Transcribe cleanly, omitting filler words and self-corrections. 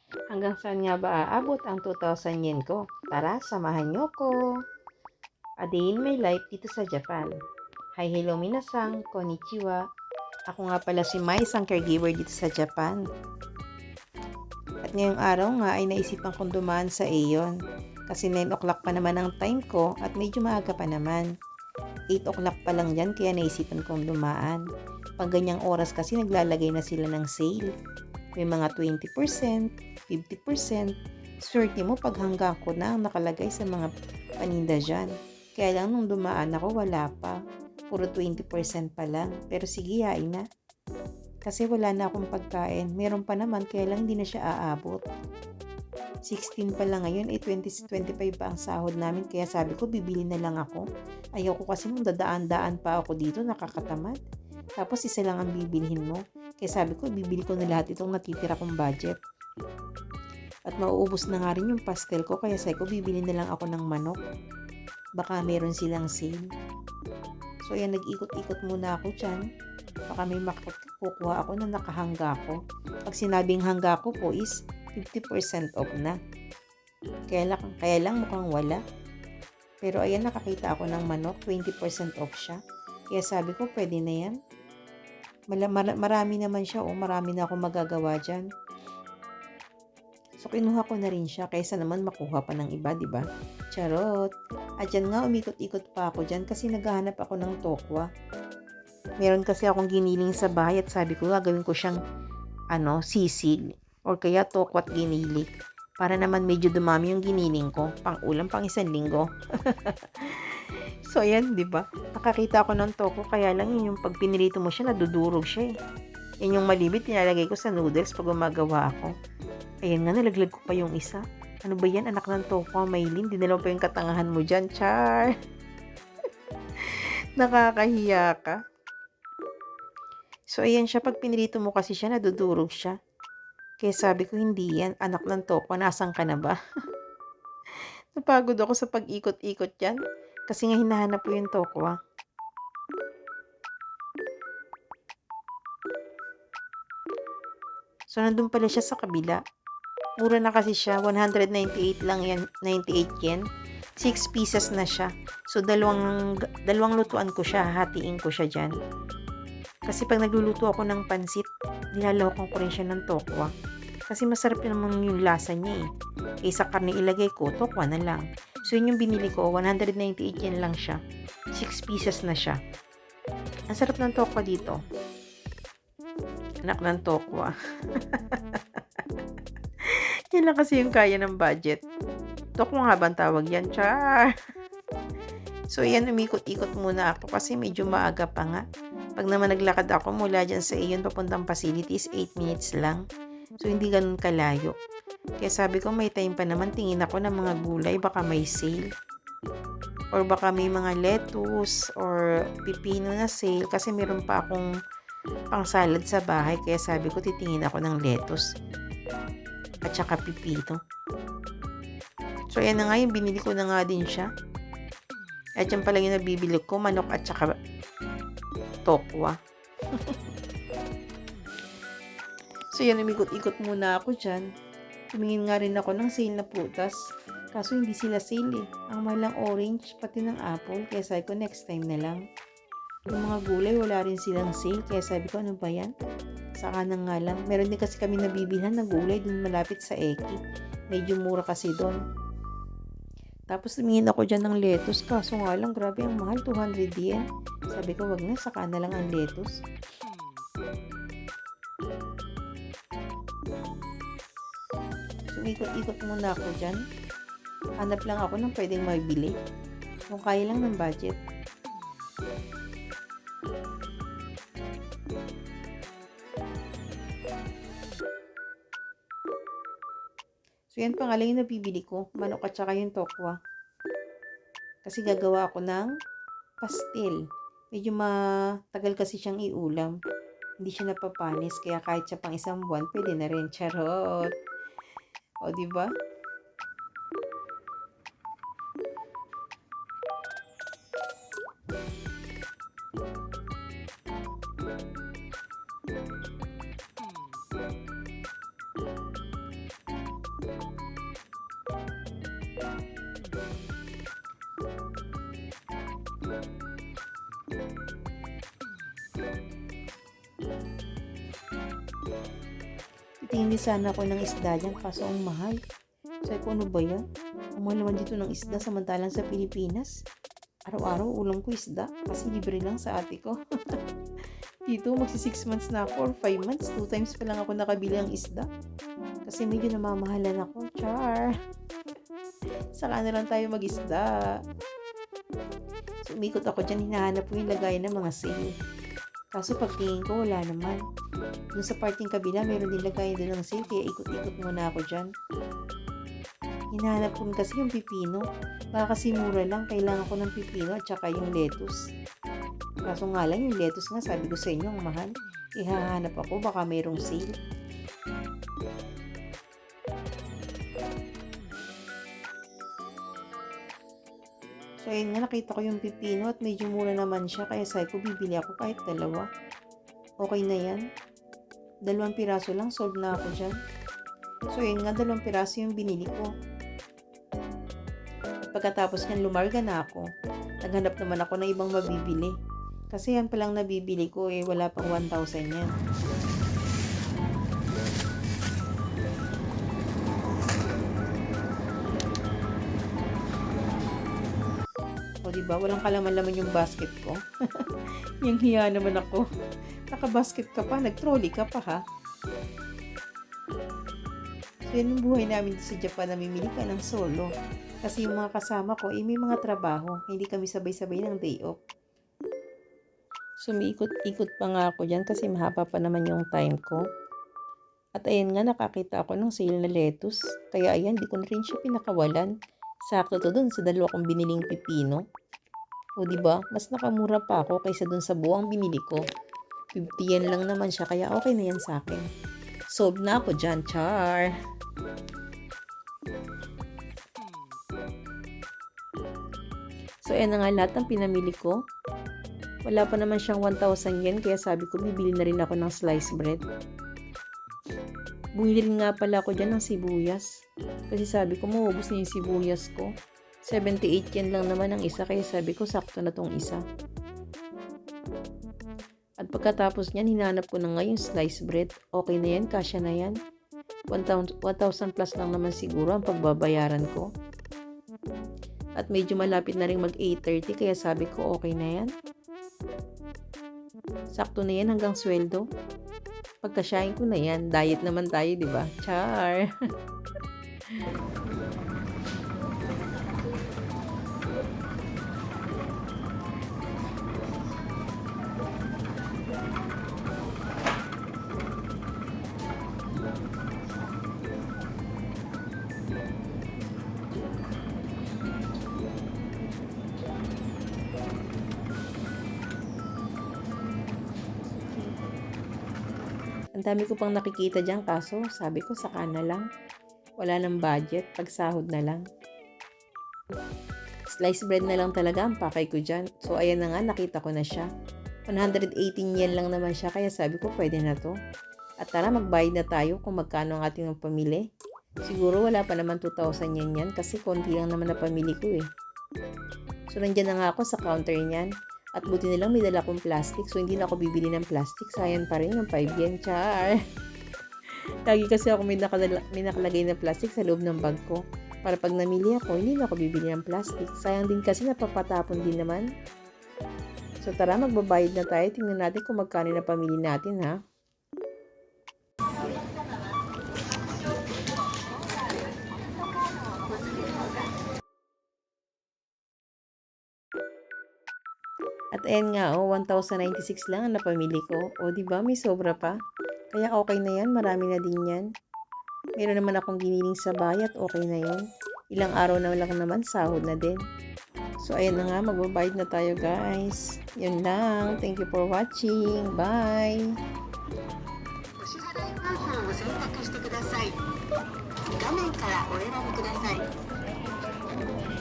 Hanggang saan nga ba aabot ang 2,000 yen ko? Tara, samahan niyo ko. A day in my life dito sa Japan. Hi, hello minasang, konnichiwa. Ako nga pala si Mai, isang caregiver dito sa Japan. At ngayong araw nga ay naisipan kong dumaan sa Aeon. Kasi 9 o'clock pa naman ang time ko at medyo maaga pa naman. 8 o'clock pa lang dyan kaya naisipan kong dumaan. Pag ganyang oras kasi naglalagay na sila ng sale. May mga 20%, 50%. Swerte mo pag hanggang ko na ang nakalagay sa mga paninda dyan. Kaya lang nung dumaan ako wala pa. Puro 20% pa lang. Pero sige, hain na. Kasi wala na akong pagkain. Meron pa naman kaya lang hindi na siya aabot. 16 pa lang ngayon, 25 pa ang sahod namin. Kaya sabi ko, bibili na lang ako. Ayaw ko kasi nung dadaan-daan pa ako dito, nakakatamad. Tapos isa lang ang bibilhin mo. Kaya sabi ko, bibili ko na lahat itong natitira kong budget. At mauubos na nga rin yung pastel ko, kaya sabi ko, bibili na lang ako ng manok. Baka meron silang sale. So ayan, nag-ikot-ikot muna ako dyan. Baka may makukuha ako na nakahangga ko. Pag sinabing hangga ko po is 50% off na. Kaya lang mukhang wala. Pero ayan, nakakita ako ng manok, 20% off siya. Kaya sabi ko, pwede na yan. Marami naman siya, marami na akong magagawa dyan. So, kinuha ko na rin siya kaysa naman makuha pa ng iba, di ba? Charot! At yan nga, umikot-ikot pa ako dyan kasi naghahanap ako ng tokwa. Meron kasi akong giniling sa bahay at sabi ko, gagawin ko siyang sisig or kaya tokwat giniling. Para naman medyo dumami yung giniling ko. Pang ulam, pang 1 linggo. So, ayan, di ba? Nakakita ako ng toko, kaya lang yun yung pag pinirito mo siya, nadudurog siya eh. Yan yung malibit, nilalagay ko sa noodles pag gumagawa ako. Ayan nga, nalaglag ko pa yung isa. Ano ba yan, anak ng toko, Maylin? Dinalaw pa yung katangahan mo dyan, char. Nakakahiya ka. So, ayan siya, pag pinirito mo kasi siya, nadudurog siya. Kaya sabi ko, hindi yan, anak ng toko, nasan ka na ba? Napagod ako sa pag-ikot-ikot yan. Kasi nga hinahanap ko yung tokwa. So, nandun pala siya sa kabila. Mura na kasi siya. 198 lang yan. 98 yen. 6 pieces na siya. So, dalawang lutuan ko siya. Hatiin ko siya dyan. Kasi pag nagluluto ako ng pansit, nilalawakan ko rin siya ng tokwa. Kasi masarap naman yung lasa niya eh. Kaysa karne ilagay ko, tokwa na lang. So, yun yung binili ko. 198 yen lang siya. 6 pieces na siya. Ang sarap ng tokwa dito. Anak ng tokwa. Yan lang kasi yung kaya ng budget. Tokwa nga ba ang tawag yan? Char! So, yan, umikot-ikot muna ako kasi medyo maaga pa nga. Pag naman naglakad ako mula dyan sa iyon papuntang facilities, 8 minutes lang. So, hindi ganun kalayo. Kaya sabi ko, may time pa naman, tingin ako ng mga gulay, baka may sale. Or baka may mga lettuce or pipino na sale kasi meron pa akong pang salad sa bahay. Kaya sabi ko, titingin ako ng lettuce at saka pipino. So, ayan na nga, yung binili ko na nga din siya. At yan pala yung nabibili ko, manok at saka tokwa. So, yan, umikot-ikot muna ako dyan. Tumingin nga rin ako ng sale na prutas. Kaso hindi sila sale eh. Ang malang orange, pati ng apple. Kaya sabi ko, next time na lang. Yung mga gulay, wala rin silang sale. Kaya sabi ko, ano ba yan? Saka na nga lang. Meron din kasi kami nabibilhan ng gulay dun malapit sa Eki. Medyo mura kasi doon. Tapos tumingin ako dyan ng lettuce. Kaso nga lang, grabe ang mahal. 200 yen. Sabi ko, wag na. Saka na lang ang lettuce. So, ikot-ikot muna ako dyan. Hanap lang ako ng pwedeng mabili. Kung kaya lang ng budget. So, yan pa nga lang yung nabibili ko. Manok at saka yung tokwa. Kasi gagawa ako ng pastel. Medyo matagal kasi siyang iulam. Hindi siya napapanis. Kaya kahit siya pang 1 buwan, pwede na rin. Charot! O, diba? Titingin din sana ako ng isda dyan kaso ang mahal. Sabi ko, ano ba yan? Ang mahal naman dito ng isda samantalang sa Pilipinas. Araw-araw ulam ko isda kasi libre lang sa ate ko. Dito magsi 6 months na ako or 5 months. 2 times pa lang ako nakabili ng isda. Kasi medyo namamahalan ako. Char! Saka na lang tayo mag-isda. So umikot ako dyan, hinahanap ko yung lagayan ng mga sale. Kaso pagtingin ko wala naman. Dun sa parting kabila meron din lagayan doon ng sale kaya ikot-ikot muna ako dyan. Hinahanap ko kasi yung pipino. Baka kasi mura lang, kailangan ko ng pipino at saka yung lettuce. Kaso nga lang yung lettuce nga sabi ko sa inyo ang mahal. Ihahanap ako baka mayroong sale. So ayun nga, nakita ko yung pipino at medyo mura naman siya kaya sabi ko bibili ako kahit dalawa. Okay na yan. 2 piraso lang, sold na ako dyan. So ayun nga, 2 piraso yung binili ko. At pagkatapos nyan, lumarga na ako. Naghanap naman ako ng ibang mabibili. Kasi yan palang nabibili ko wala pang 1,000 yan. O diba, walang kalaman-laman yung basket ko. Yung hiya naman ako. Naka-basket ka pa, nag-trolley ka pa ha. So yan yung buhay namin sa Japan, namimili ka ng solo. Kasi yung mga kasama ko, may mga trabaho. Hindi kami sabay-sabay ng day off. So ikot-ikot pa nga ako dyan kasi mahaba pa naman yung time ko. At ayan nga, nakakita ako ng sale na lettuce. Kaya ayan, di ko na rin siya pinakawalan. Sakto to dun sa 2 kong biniling pipino. O diba, mas nakamura pa ako kaysa dun sa buwang binili ko. 50 yen lang naman siya, kaya okay na yan sa akin. Sold na ako dyan, char! So ayan na nga lahat ng pinamili ko. Wala pa naman siyang 1,000 yen, kaya sabi ko bibili na rin ako ng sliced bread. Bumili rin nga pala ako dyan ng sibuyas. Kasi sabi ko maubos na yung sibuyas ko. 78 yen lang naman ang isa, kaya sabi ko sakto na tong isa. At pagkatapos niyan, hinanap ko na nga yung sliced bread. Okay na yan, kasya na yan. 1,000 plus lang naman siguro ang pagbabayaran ko. At medyo malapit na rin mag 8:30, kaya sabi ko okay na yan. Sakto na yan hanggang sweldo. Pagkasyahin ko na yan, diet naman tayo, di ba? Char! Ang dami ko pang nakikita dyan kaso sabi ko saka na lang. Wala nang budget, pagsahod na lang. Sliced bread na lang talaga ang pakay ko dyan. So ayan na nga, nakita ko na siya. 118 yen lang naman siya kaya sabi ko pwede na to. At tara magbayad na tayo kung magkano ang ating pamili. Siguro wala pa naman 2,000 yen yan kasi konti lang naman na pamili ko eh. So nandyan na nga ako sa counter niyan. At buti nilang may dala kong plastic. So, hindi na ako bibili ng plastic. Sayang pa rin yung 5 yen. Char! Lagi kasi ako may nakalagay na plastic sa loob ng bag ko. Para pag namili ako, hindi na ako bibili ng plastic. Sayang din kasi napapatapon din naman. So, tara, magbabayad na tayo. Tingnan natin kung magkano na pamili natin, ha? At ayan nga, 1,096 lang ang napamili ko. O, diba, may sobra pa. Kaya okay na yan, marami na din yan. Meron naman akong giniling sa bayat, okay na yon. Ilang araw na lang naman, sahod na din. So, ayan na nga, magbabayad na tayo, guys. Yun lang. Thank you for watching. Bye! お支払い方法を選択してください。画面からお選びください。